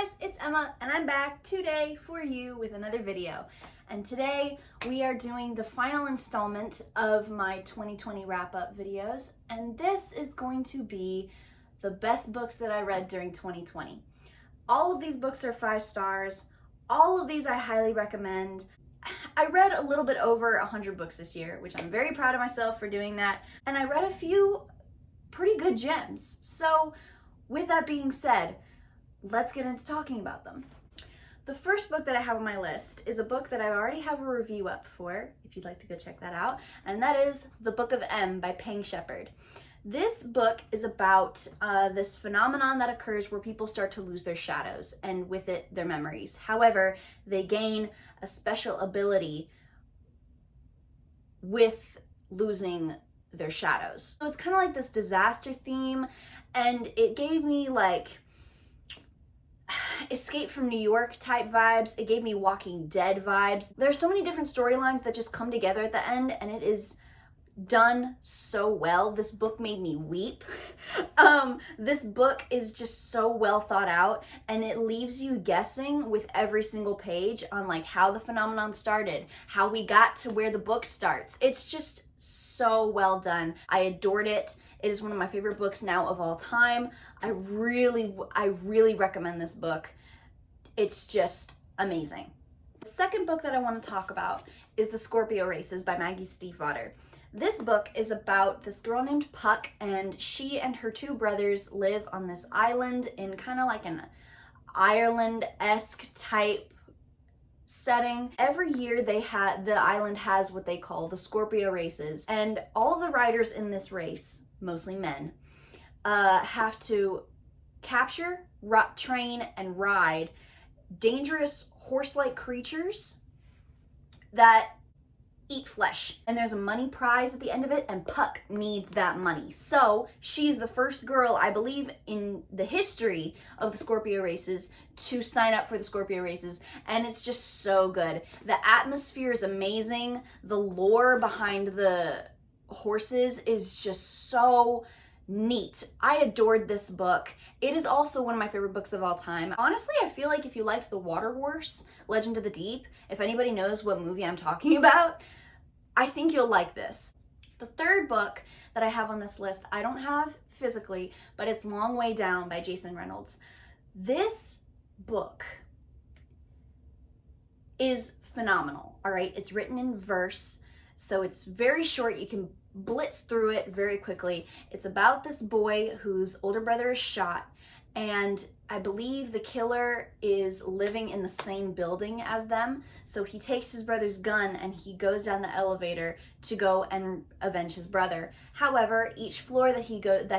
guys, it's Emma and I'm back today for you with another video. And today we are doing the final installment of my 2020 wrap-up videos, and this is going to be the best books that I read during 2020. All of these books are 5 stars. All of these I highly recommend. I read a little bit over 100 books this year, which I'm very proud of myself for doing that, and I read a few pretty good gems. So with that being said, let's get into talking about them. The first book that I have on my list is a book that I already have a review up for, if you'd like to go check that out, and that is The Book of M by Pang Shepard. This book is about this phenomenon that occurs where people start to lose their shadows, and with it, their memories. However, they gain a special ability with losing their shadows. So it's kind of like this disaster theme, and it gave me like Escape from New York type vibes. It gave me Walking Dead vibes. There's so many different storylines that just come together at the end, and it is done so well. This book made me weep. This book is just so well thought out, and it leaves you guessing with every single page on like how the phenomenon started, how we got to where the book starts. It's just so well done. I adored it. It is one of my favorite books now of all time. I really recommend this book. It's just amazing. The second book that I want to talk about is The Scorpio Races by Maggie Stiefvater. This book is about this girl named Puck, and she and her 2 brothers live on this island in kind of like an Ireland-esque type setting. Every year the island has what they call the Scorpio Races, and all of the riders in this race, mostly men, have to capture, train, and ride dangerous horse-like creatures that eat flesh. And there's a money prize at the end of it, and Puck needs that money. So she's the first girl, I believe, in the history of the Scorpio Races to sign up for the Scorpio Races, and it's just so good. The atmosphere is amazing. The lore behind the horses is just so neat. I adored this book. It is also one of my favorite books of all time. Honestly, I feel like if you liked The Water Horse, Legend of the Deep, if anybody knows what movie I'm talking about, I think you'll like this. The third book that I have on this list, I don't have physically, but it's Long Way Down by Jason Reynolds. This book is phenomenal, all right? It's written in verse, so it's very short. You can blitz through it very quickly. It's about this boy whose older brother is shot, and I believe the killer is living in the same building as them. So he takes his brother's gun and he goes down the elevator to go and avenge his brother. However, each floor that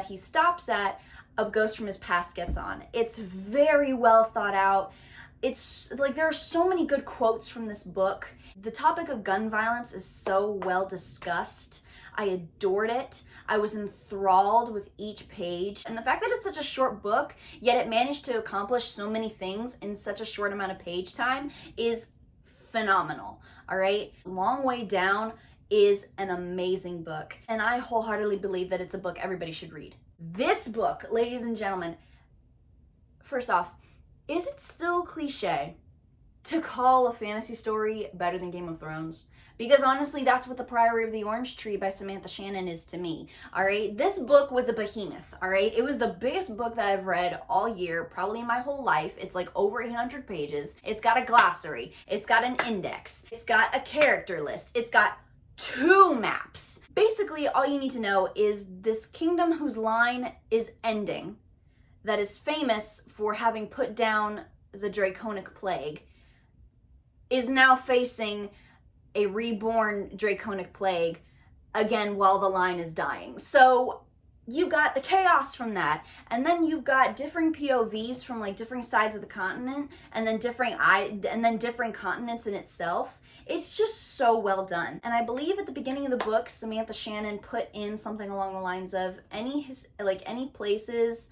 he stops at, a ghost from his past gets on. It's very well thought out. It's like there are so many good quotes from this book. The topic of gun violence is so well discussed. I adored it. I was enthralled with each page. And the fact that it's such a short book, yet it managed to accomplish so many things in such a short amount of page time is phenomenal, all right? Long Way Down is an amazing book, and I wholeheartedly believe that it's a book everybody should read. This book, ladies and gentlemen, first off, is it still cliche to call a fantasy story better than Game of Thrones? Because honestly, that's what The Priory of the Orange Tree by Samantha Shannon is to me, all right? This book was a behemoth, all right? It was the biggest book that I've read all year, probably in my whole life. It's like over 800 pages. It's got a glossary. It's got an index. It's got a character list. It's got 2 maps. Basically, all you need to know is this kingdom whose line is ending, that is famous for having put down the Draconic Plague, is now facing a reborn Draconic Plague again while the line is dying. So you got the chaos from that, and then you've got different POVs from like different sides of the continent, and then different continents in itself. It's just so well done. And I believe at the beginning of the book, Samantha Shannon put in something along the lines of any places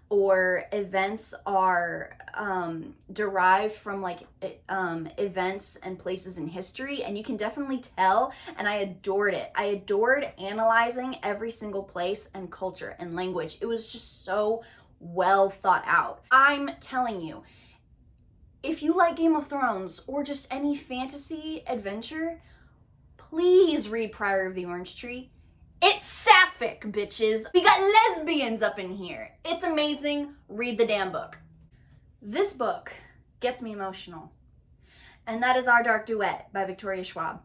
or events are derived from like events and places in history, and you can definitely tell, and I adored it. I adored analyzing every single place and culture and language. It was just so well thought out. I'm telling you, If you like Game of Thrones or just any fantasy adventure, please read Prior of the Orange Tree. It's sapphic, bitches. We got lesbians up in here. It's amazing. Read the damn book. This book gets me emotional, and that is Our Dark Duet by Victoria Schwab.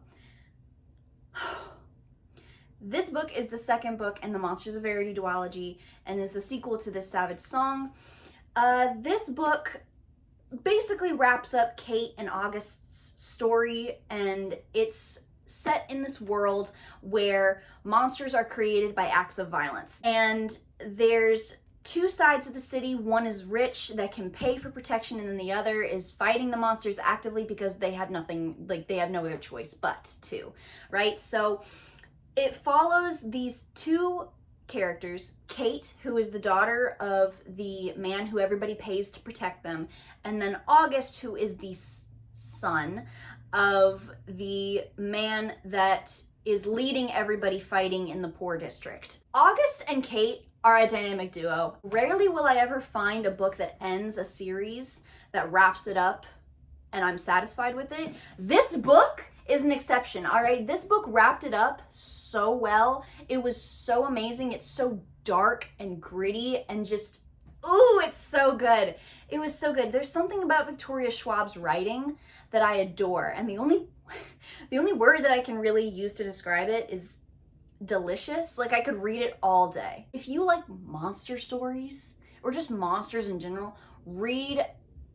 This book is the second book in the Monsters of Verity duology and is the sequel to This Savage Song. This book basically wraps up Kate and August's story, and it's set in this world where monsters are created by acts of violence. And there's two sides of the city. One is rich that can pay for protection, and then the other is fighting the monsters actively because they have nothing, like they have no other choice but to, right? So it follows these two characters, Kate, who is the daughter of the man who everybody pays to protect them, and then August, who is the son of the man that is leading everybody fighting in the poor district. August and Kate are a dynamic duo. Rarely will I ever find a book that ends a series that wraps it up and I'm satisfied with it. This book is an exception, all right? This book wrapped it up so well. It was so amazing. It's so dark and gritty and just, ooh, it's so good. It was so good. There's something about Victoria Schwab's writing that I adore, and the only word that I can really use to describe it is delicious. Like, I could read it all day. If you like monster stories or just monsters in general, read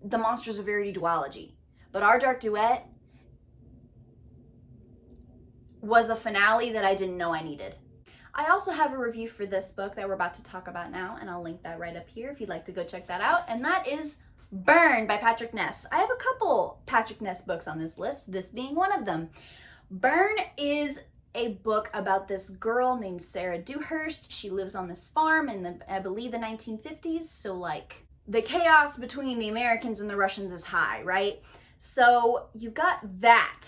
the Monsters of Verity duology. But Our Dark Duet was a finale that I didn't know I needed. I also have a review for this book that we're about to talk about now, and I'll link that right up here if you'd like to go check that out, and that is Burn by Patrick Ness. I have a couple Patrick Ness books on this list, this being one of them. Burn is a book about this girl named Sarah Dewhurst. She lives on this farm in I believe the 1950s, so like the chaos between the Americans and the Russians is high, right? So you've got that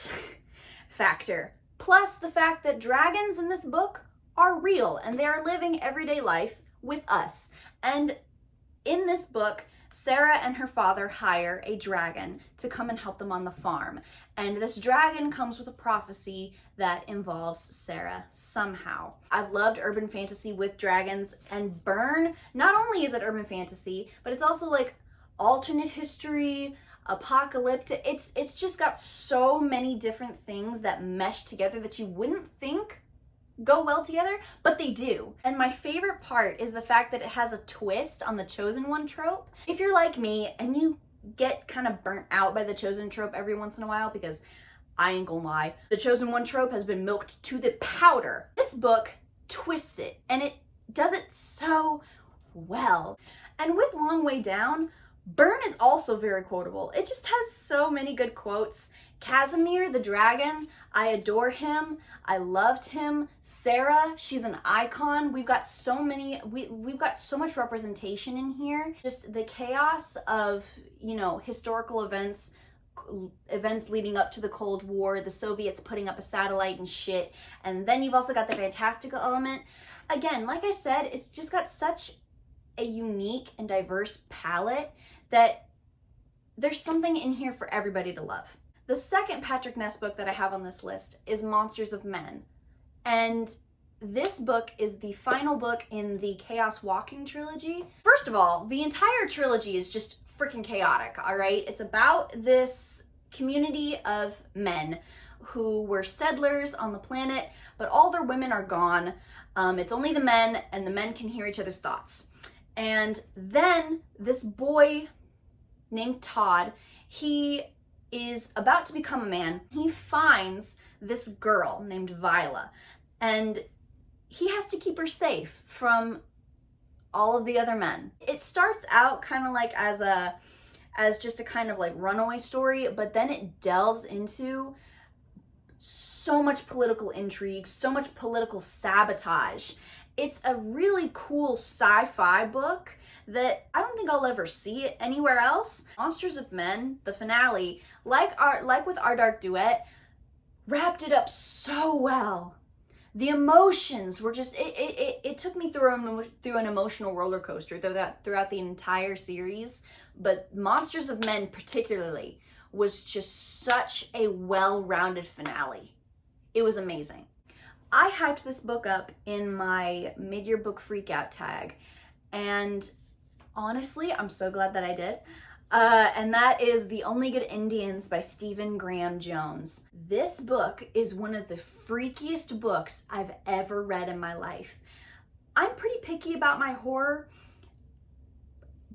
factor, plus the fact that dragons in this book are real and they are living everyday life with us. And in this book, Sarah and her father hire a dragon to come and help them on the farm. And this dragon comes with a prophecy that involves Sarah somehow. I've loved urban fantasy with dragons, and Burn, not only is it urban fantasy, but it's also like alternate history, apocalyptic. It's just got so many different things that mesh together that you wouldn't think go well together, but they do. And my favorite part is the fact that it has a twist on the chosen one trope. If you're like me and you get kind of burnt out by the chosen trope every once in a while, because I ain't gonna lie, the chosen one trope has been milked to the powder. This book twists it, and it does it so well. And with Long Way Down, Burn is also very quotable. It just has so many good quotes. Casimir the dragon, I adore him. I loved him. Sarah, she's an icon. We've got so many, we've got so much representation in here. Just the chaos of, you know, historical events leading up to the Cold War, the Soviets putting up a satellite and shit. And then you've also got the fantastical element. Again, like I said, it's just got such a unique and diverse palette that there's something in here for everybody to love. The second Patrick Ness book that I have on this list is Monsters of Men. And this book is the final book in the Chaos Walking trilogy. First of all, the entire trilogy is just freaking chaotic, all right? It's about this community of men who were settlers on the planet, but all their women are gone. It's only the men, and the men can hear each other's thoughts. And then this boy named Todd, he is about to become a man. He finds this girl named Viola, and he has to keep her safe from all of the other men. It starts out kind of like as just a kind of like runaway story, but then it delves into so much political intrigue, so much political sabotage. It's a really cool sci-fi book that I don't think I'll ever see it anywhere else. Monsters of Men, the finale, like with Our Dark Duet, wrapped it up so well. The emotions were just, it took me through an emotional roller coaster throughout the entire series, but Monsters of Men particularly was just such a well-rounded finale. It was amazing. I hyped this book up in my mid-year book freakout tag, and honestly, I'm so glad that I did. And that is The Only Good Indians by Stephen Graham Jones. This book is one of the freakiest books I've ever read in my life. I'm pretty picky about my horror,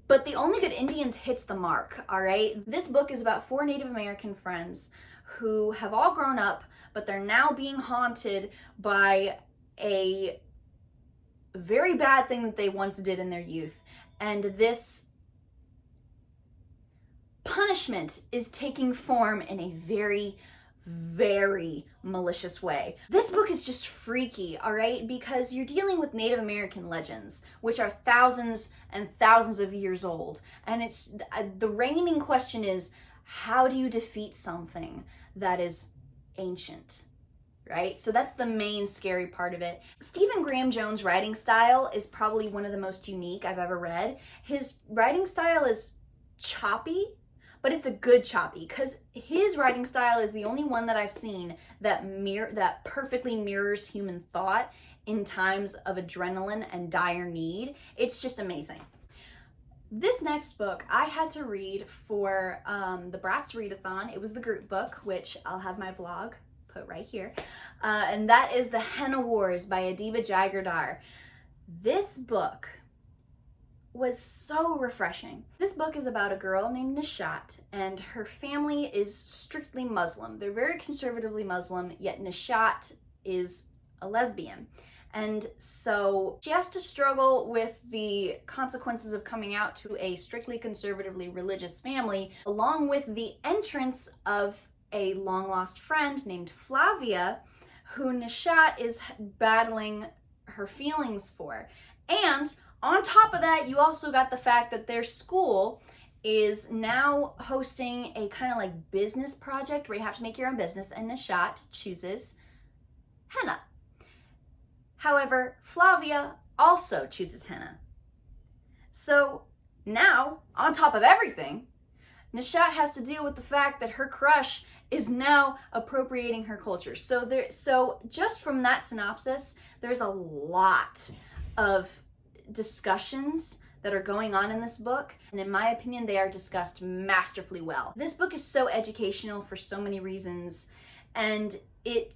but The Only Good Indians hits the mark, all right? This book is about 4 Native American friends who have all grown up, but they're now being haunted by a very bad thing that they once did in their youth. And this punishment is taking form in a very, very malicious way. This book is just freaky, all right? Because you're dealing with Native American legends, which are thousands and thousands of years old. And it's the reigning question is, how do you defeat something that is ancient, right? So that's the main scary part of it. Stephen Graham Jones' writing style is probably one of the most unique I've ever read. His writing style is choppy, but it's a good choppy, because his writing style is the only one that I've seen that perfectly mirrors human thought in times of adrenaline and dire need. It's just amazing. This next book I had to read for the Bratz Readathon. It was the group book, which I'll have my vlog put right here. And that is The Henna Wars by Adiba Jaigirdar. This book was so refreshing. This book is about a girl named Nishat, and her family is strictly Muslim. They're very conservatively Muslim, yet Nishat is a lesbian. And so she has to struggle with the consequences of coming out to a strictly conservatively religious family, along with the entrance of a long-lost friend named Flavia, who Nishat is battling her feelings for. And on top of that, you also got the fact that their school is now hosting a kind of like business project where you have to make your own business, and Nishat chooses henna. However, Flavia also chooses henna. So now, on top of everything, Nishat has to deal with the fact that her crush is now appropriating her culture. So just from that synopsis, there's a lot of discussions that are going on in this book, and in my opinion, they are discussed masterfully well. This book is so educational for so many reasons, and it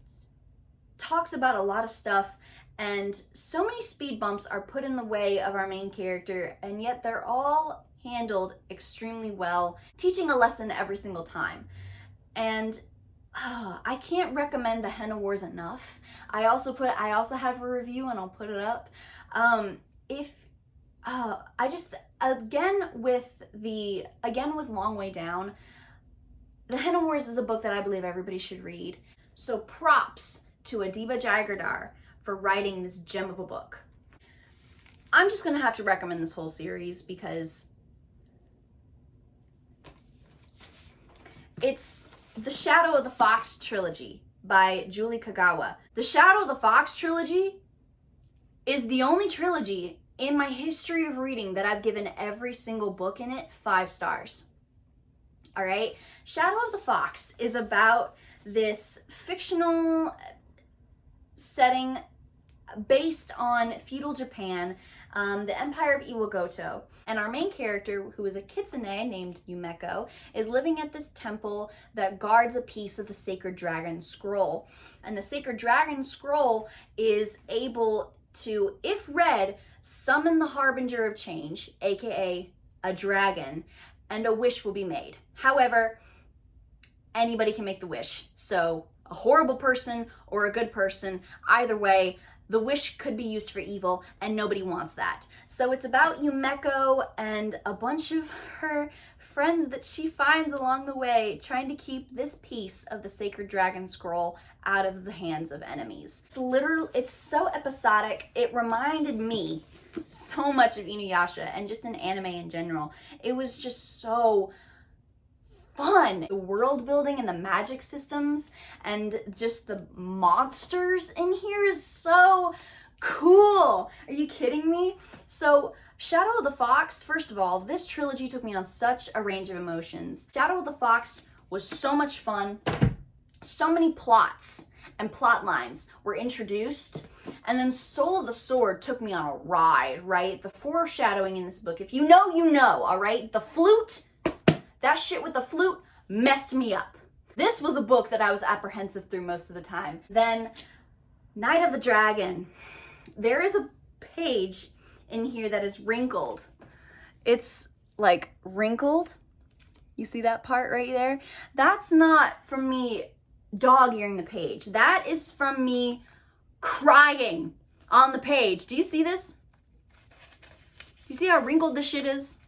talks about a lot of stuff, and so many speed bumps are put in the way of our main character, and yet they're all handled extremely well, teaching a lesson every single time. And I can't recommend The Henna Wars enough. I also have a review, and I'll put it up. Again with Long Way Down, The Henna Wars is a book that I believe everybody should read. So props to Adiba Jaigirdar for writing this gem of a book. I'm just gonna have to recommend this whole series because it's The Shadow of the Fox trilogy by Julie Kagawa. The Shadow of the Fox trilogy is the only trilogy in my history of reading that I've given every single book in it 5 stars. All right? Shadow of the Fox is about this fictional setting based on feudal Japan, the Empire of Iwagoto. And our main character, who is a kitsune named Yumeko, is living at this temple that guards a piece of the Sacred Dragon Scroll. And the Sacred Dragon Scroll is able to, if read, summon the Harbinger of Change, aka a dragon, and a wish will be made. However, anybody can make the wish. So a horrible person or a good person, either way, the wish could be used for evil, and nobody wants that. So it's about Yumeko and a bunch of her friends that she finds along the way, trying to keep this piece of the Sacred Dragon Scroll out of the hands of enemies. It's so episodic. It reminded me so much of Inuyasha and just an anime in general. It was just so fun. The world building and the magic systems and just the monsters in here is so cool. Are you kidding me? So Shadow of the Fox, first of all, this trilogy took me on such a range of emotions. Shadow of the Fox was so much fun. So many plots and plot lines were introduced. And then Soul of the Sword took me on a ride, right? The foreshadowing in this book, if you know, you know, all right? The flute, that shit with the flute messed me up. This was a book that I was apprehensive through most of the time. Then Night of the Dragon. There is a page in here that is wrinkled. It's like wrinkled. You see that part right there? That's not from me dog-earing the page. That is from me crying on the page. Do you see this? Do you see how wrinkled this shit is?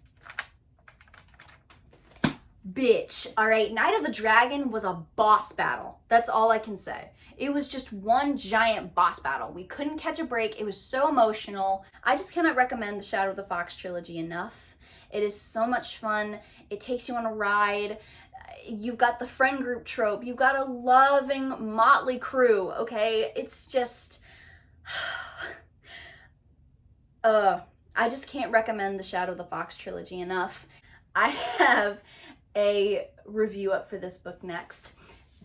Bitch. All right, Night of the Dragon was a boss battle. That's all I can say. It was just one giant boss battle. We couldn't catch a break. It was so emotional. I just cannot recommend the Shadow of the Fox trilogy enough. It is so much fun. It takes you on a ride. You've got the friend group trope. You've got a loving motley crew, okay? It's just... I just can't recommend the Shadow of the Fox trilogy enough. I have a review up for this book next,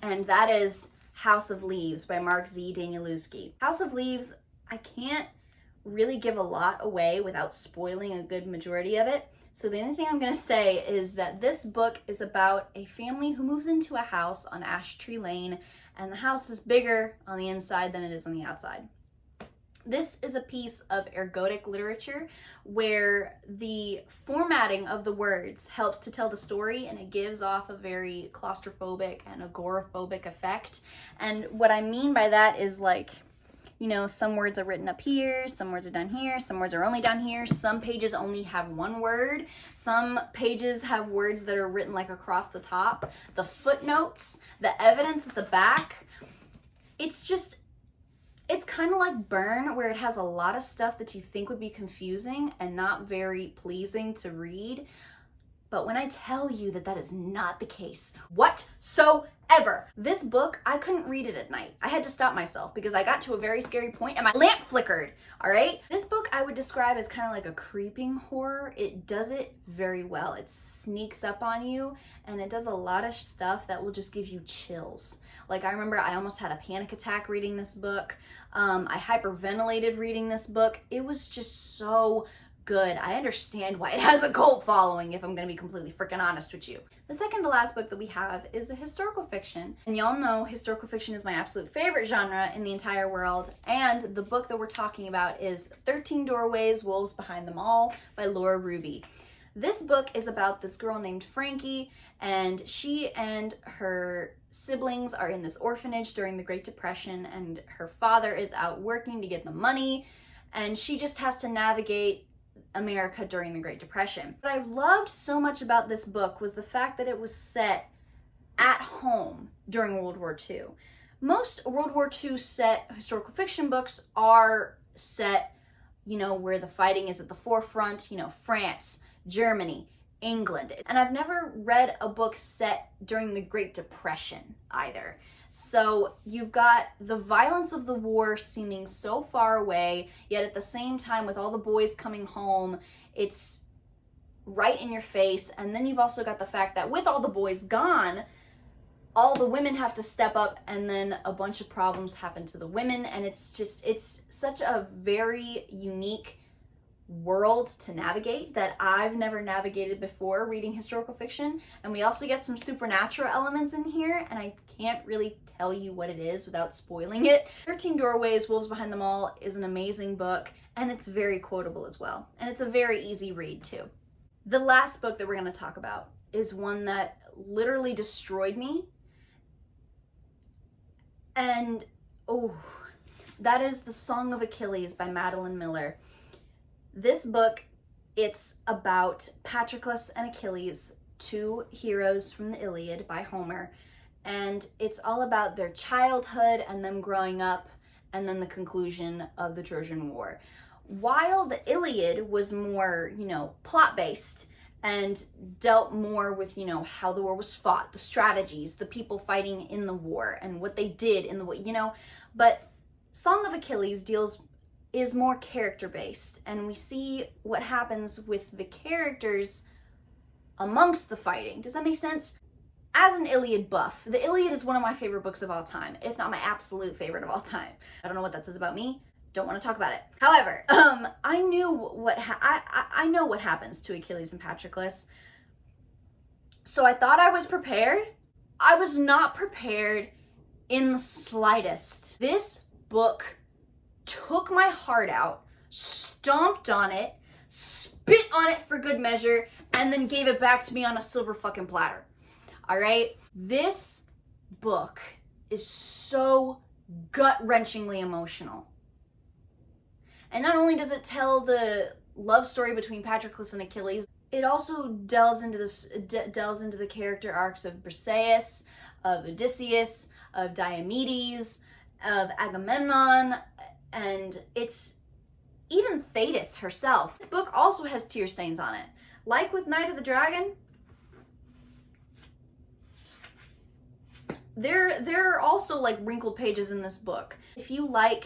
and that is House of Leaves by Mark Z. Danielewski. House of Leaves, I can't really give a lot away without spoiling a good majority of it. So the only thing I'm gonna say is that this book is about a family who moves into a house on Ash Tree Lane, and the house is bigger on the inside than it is on the outside. This is a piece of ergodic literature where the formatting of the words helps to tell the story, and it gives off a very claustrophobic and agoraphobic effect. And what I mean by that is, like, you know, some words are written up here, some words are down here, some words are only down here, some pages only have one word, some pages have words that are written like across the top, the footnotes, the evidence at the back. It's kind of like Burn, where it has a lot of stuff that you think would be confusing and not very pleasing to read. But when I tell you that that is not the case whatsoever, this book, I couldn't read it at night. I had to stop myself because I got to a very scary point and my lamp flickered, all right? This book I would describe as kind of like a creeping horror. It does it very well. It sneaks up on you, and it does a lot of stuff that will just give you chills. Like, I remember I almost had a panic attack reading this book. I hyperventilated reading this book. It was just so good. I understand why it has a cult following, if I'm gonna be completely freaking honest with you. The second to last book that we have is a historical fiction. And y'all know historical fiction is my absolute favorite genre in the entire world. And the book that we're talking about is 13 Doorways, Wolves Behind Them All by Laura Ruby. This book is about this girl named Frankie, and she and her siblings are in this orphanage during the Great Depression, and her father is out working to get the money, and she just has to navigate America during the Great Depression. What I loved so much about this book was the fact that it was set at home during World War II. Most World War II set historical fiction books are set, you know, where the fighting is at the forefront, you know, France, Germany, England. And I've never read a book set during the Great Depression either. So you've got the violence of the war seeming so far away, yet at the same time, with all the boys coming home, it's right in your face. And then you've also got the fact that with all the boys gone, all the women have to step up, and then a bunch of problems happen to the women. And it's such a very unique world to navigate that I've never navigated before reading historical fiction. And we also get some supernatural elements in here, and I can't really tell you what it is without spoiling it. 13 Doorways, Wolves Behind Them All is an amazing book, and it's very quotable as well. And it's a very easy read too. The last book that we're going to talk about is one that literally destroyed me. And that is The Song of Achilles by Madeline Miller. This book, it's about Patroclus and Achilles, two heroes from the Iliad by Homer, and it's all about their childhood and them growing up, and then the conclusion of the Trojan War. While the Iliad was more, you know, plot-based and dealt more with, you know, how the war was fought, the strategies, the people fighting in the war, and what they did in the war, you know, but Song of Achilles deals is more character-based, and we see what happens with the characters amongst the fighting. Does that make sense? As an Iliad buff, the Iliad is one of my favorite books of all time, if not my absolute favorite of all time. I don't know what that says about me. Don't want to talk about it. However, I know what happens to Achilles and Patroclus, so I thought I was prepared. I was not prepared in the slightest. This book took my heart out, stomped on it, spit on it for good measure, and then gave it back to me on a silver fucking platter. All right? This book is so gut-wrenchingly emotional. And not only does it tell the love story between Patroclus and Achilles, it also delves into the character arcs of Briseis, of Odysseus, of Diomedes, of Agamemnon, and it's even Thetis herself. This book also has tear stains on it. Like with Night of the Dragon, there are also like wrinkled pages in this book. If you like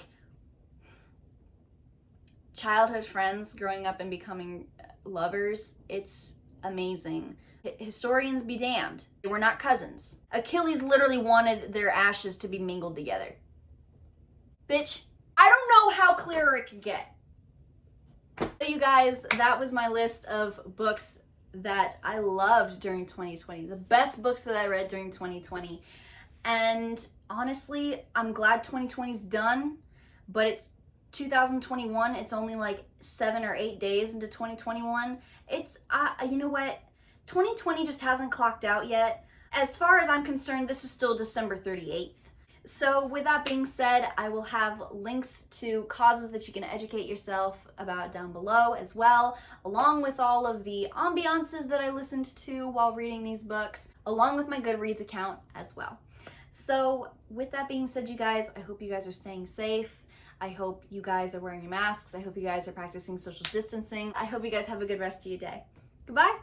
childhood friends growing up and becoming lovers, it's amazing. Historians be damned. They were not cousins. Achilles literally wanted their ashes to be mingled together. Bitch, I don't know how clearer it could get. So you guys, that was my list of books that I loved during 2020. The best books that I read during 2020. And honestly, I'm glad 2020's done, but it's 2021. It's only like 7 or 8 days into 2021. It's, you know what? 2020 just hasn't clocked out yet. As far as I'm concerned, this is still December 38th. So with that being said, I will have links to causes that you can educate yourself about down below as well, along with all of the ambiances that I listened to while reading these books, along with my Goodreads account as well. So with that being said, you guys, I hope you guys are staying safe. I hope you guys are wearing your masks. I hope you guys are practicing social distancing. I hope you guys have a good rest of your day. Goodbye.